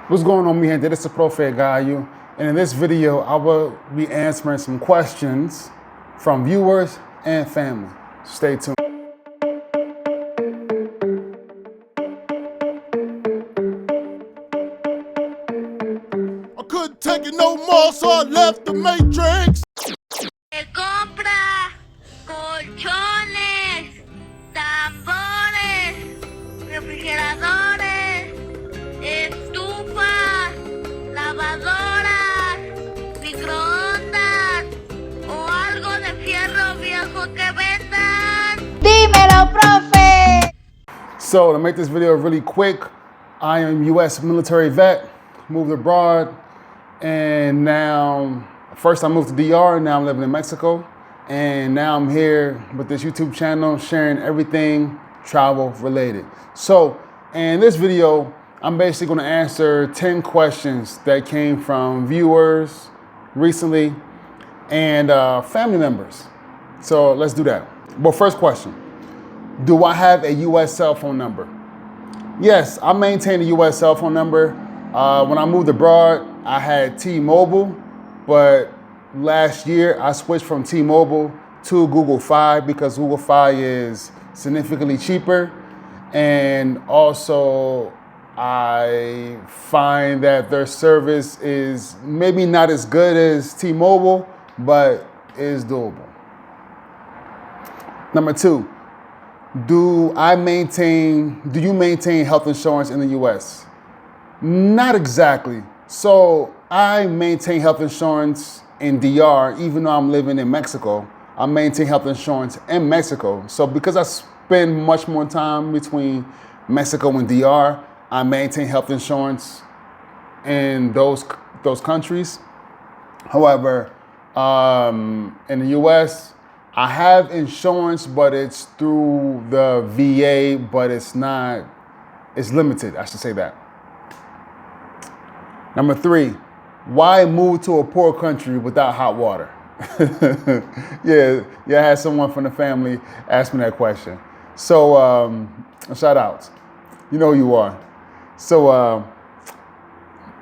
What's going on, mi gente? This is Profe Gallo, and in this video, I will be answering some questions from viewers and family. Stay tuned. I couldn't take it no more, so I left the Matrix. Se compra colchones, tambores, refrigeradores, estufas, lavadoras, microondas o algo de fierro viejo que vendan. Dímelo, profe. So to make this video really quick, I am U.S. military vet, moved abroad, and now, first I moved to DR, now I'm living in Mexico, and now I'm here with this YouTube channel sharing everything travel related. So in this video, I'm basically gonna answer 10 questions that came from viewers recently and family members. So let's do that. Well, first question, do I have a US cell phone number? Yes, I maintain a US cell phone number. When I moved abroad, I had T-Mobile, but last year I switched from T-Mobile to Google Fi because Google Fi is significantly cheaper. And also I find that their service is maybe not as good as T-Mobile, but is doable. Number two, do you maintain health insurance in the US? Not exactly. So I maintain health insurance in DR, even though I'm living in Mexico. I maintain health insurance in Mexico. So because I spend much more time between Mexico and DR, I maintain health insurance in those countries. However, in the US, I have insurance, but it's through the VA, but it's limited, I should say that. Number three, why move to a poor country without hot water? yeah, I had someone from the family ask me that question. So, shout outs. You know who you are. So,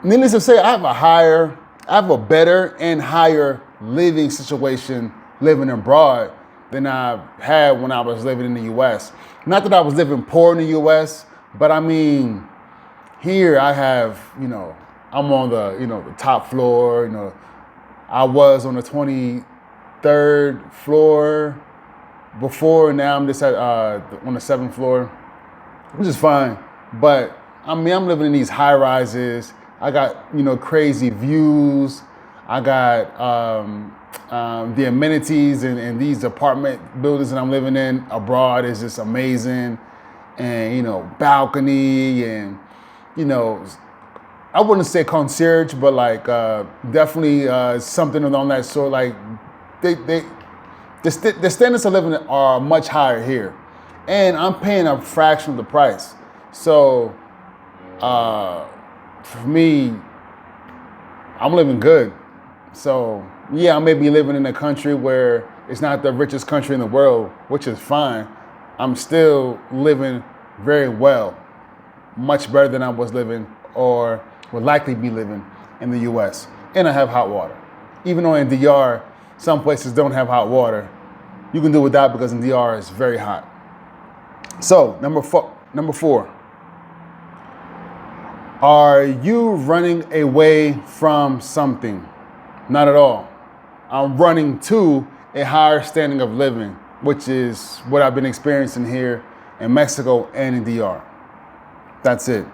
needless to say, I have a better and higher living situation living abroad than I had when I was living in the US. Not that I was living poor in the US, but I mean, here I have, I'm on the top floor, I was on the 23rd floor before, and now I'm just at, on the 7th floor, which is fine. But I mean, I'm living in these high rises. I got, crazy views. I got the amenities in these apartment buildings that I'm living in abroad is just amazing. And, balcony and, I wouldn't say concierge, but like definitely something along that sort. Like the standards of living are much higher here, and I'm paying a fraction of the price. So for me, I'm living good. So yeah, I may be living in a country where it's not the richest country in the world, which is fine. I'm still living very well, much better than I was living or would likely be living in the US. And I have hot water. Even though in DR, some places don't have hot water, you can do without because in DR it's very hot. So, number four, are you running away from something? Not at all. I'm running to a higher standing of living, which is what I've been experiencing here in Mexico and in DR. That's it.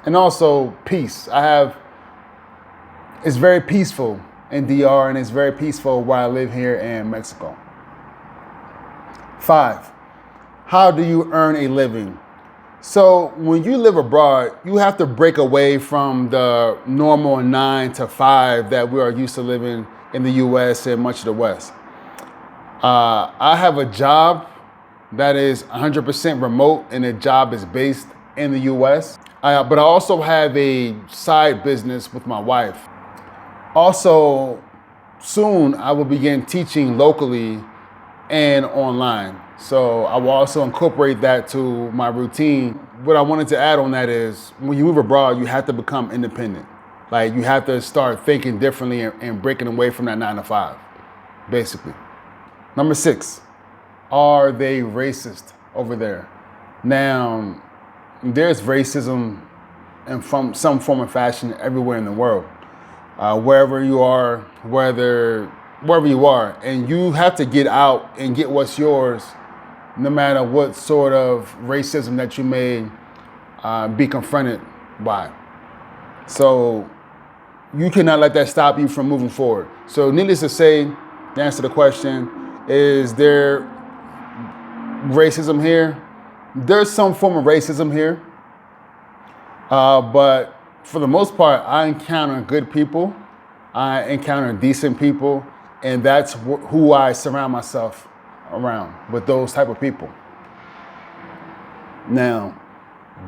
And also peace. It's very peaceful in DR and it's very peaceful where I live here in Mexico. 5, how do you earn a living? So when you live abroad, you have to break away from the normal 9 to 5 that we are used to living in the US and much of the West. I have a job that is 100% remote and the job is based in the US. But I also have a side business with my wife. Also, soon I will begin teaching locally and online. So I will also incorporate that to my routine. What I wanted to add on that is when you move abroad, you have to become independent. Like you have to start thinking differently and breaking away from that 9 to 5, basically. Number 6, are they racist over there? Now, there's racism in some form of fashion everywhere in the world. Wherever you are, wherever you are, and you have to get out and get what's yours, no matter what sort of racism that you may be confronted by. So you cannot let that stop you from moving forward. So needless to say, to answer the question, is there racism here? There's some form of racism here, but for the most part, I encounter good people, I encounter decent people, and that's who I surround myself around, with those type of people. Now,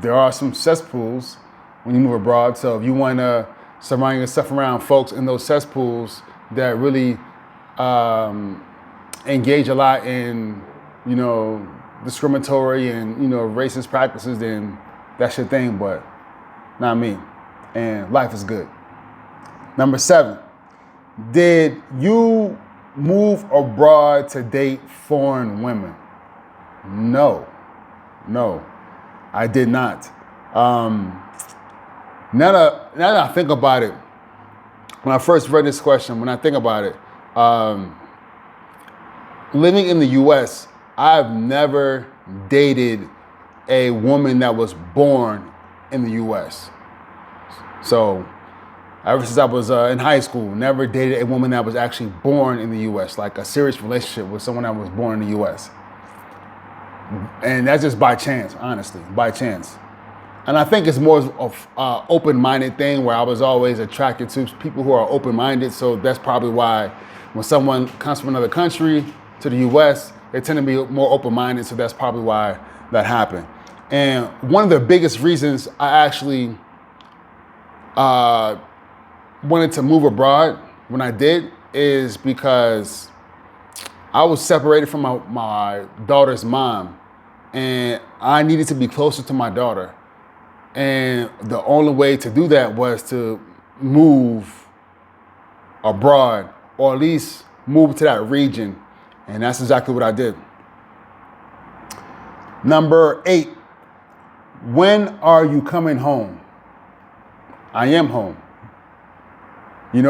there are some cesspools when you move abroad, so if you want to surround yourself around folks in those cesspools that really engage a lot in, discriminatory and, racist practices, then that's your thing, but not me. And life is good. Number 7, did you move abroad to date foreign women? No, I did not. Now that I think about it, when I first read this question, when I think about it, living in the U.S., I've never dated a woman that was born in the U.S. So ever since I was in high school, never dated a woman that was actually born in the U.S., like a serious relationship with someone that was born in the U.S. And that's just by chance, honestly, by chance. And I think it's more of an open-minded thing where I was always attracted to people who are open-minded. So that's probably why when someone comes from another country to the U.S., they tend to be more open-minded. So that's probably why that happened. And one of the biggest reasons I actually wanted to move abroad when I did is because I was separated from my daughter's mom, and I needed to be closer to my daughter. And the only way to do that was to move abroad, or at least move to that region. And that's exactly what I did. Number 8, when are you coming home? I am home. And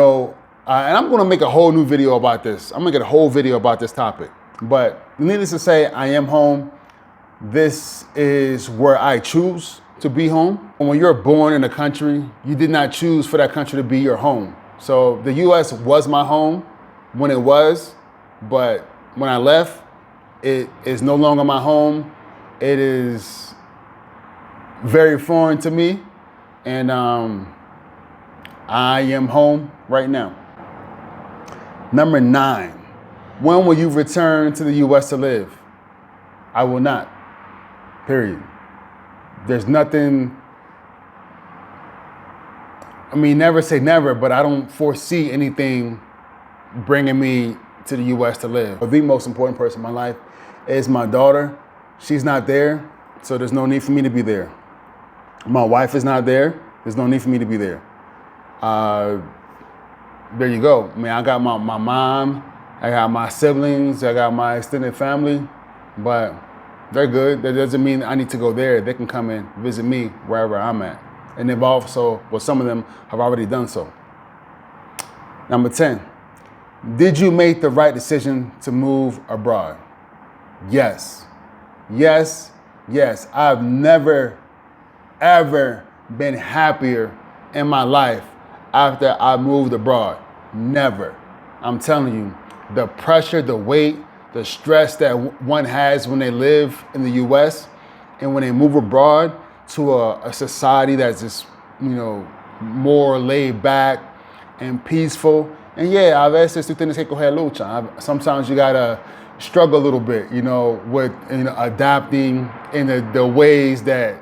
I'm going to make a whole new video about this. I'm going to get a whole video about this topic. But needless to say, I am home. This is where I choose to be home. And when you're born in a country, you did not choose for that country to be your home. So the U.S. was my home when it was, but when I left, it is no longer my home. It is very foreign to me, and I am home right now. Number 9, when will you return to the U.S. to live? I will not, period. There's nothing, never say never, but I don't foresee anything bringing me to the U.S. to live. The most important person in my life is my daughter. She's not there, so there's no need for me to be there. My wife is not there. There's no need for me to be there. There you go. I got my mom, I got my siblings, I got my extended family, but they're good. That doesn't mean I need to go there. They can come and visit me wherever I'm at. And they've also, some of them have already done so. Number 10, did you make the right decision to move abroad? Yes. I've never, ever been happier in my life after I moved abroad. Never. I'm telling you, the pressure, the weight, the stress that one has when they live in the U.S. and when they move abroad to a society that's just, more laid back and peaceful. And yeah, a veces tú tienes que coger lucha. Sometimes you gotta struggle a little bit, with adapting in the ways that,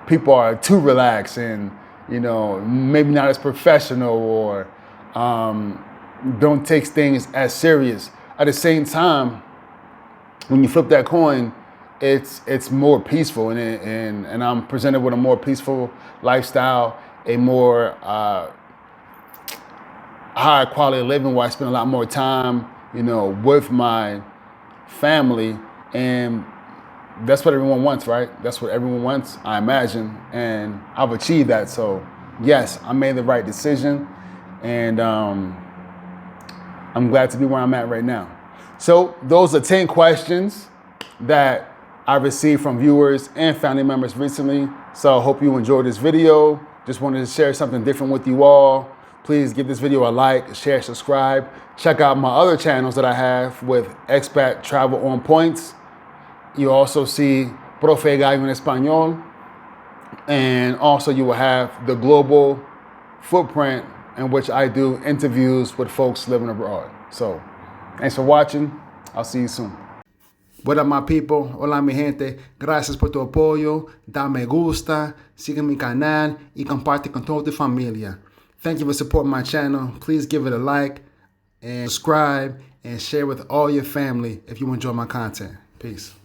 people are too relaxed and, maybe not as professional or don't take things as serious. At the same time, when you flip that coin, it's more peaceful, and I'm presented with a more peaceful lifestyle, a more higher quality of living, where I spend a lot more time, with my family, and that's what everyone wants, right? That's what everyone wants, I imagine, and I've achieved that. So yes, I made the right decision, and I'm glad to be where I'm at right now. So those are 10 questions that I received from viewers and family members recently. So I hope you enjoyed this video. Just wanted to share something different with you all. Please give this video a like, share, subscribe. Check out my other channels that I have with Expat Travel on Points. You also see Profe Gallo en Español. And also you will have the global footprint, in which I do interviews with folks living abroad. So thanks for watching. I'll see you soon. What up, my people? Hola, mi gente. Gracias por tu apoyo. Da me gusta, sigue mi canal y comparte con toda tu familia. Thank you for supporting my channel. Please give it a like and subscribe and share with all your family if you enjoy my content. Peace.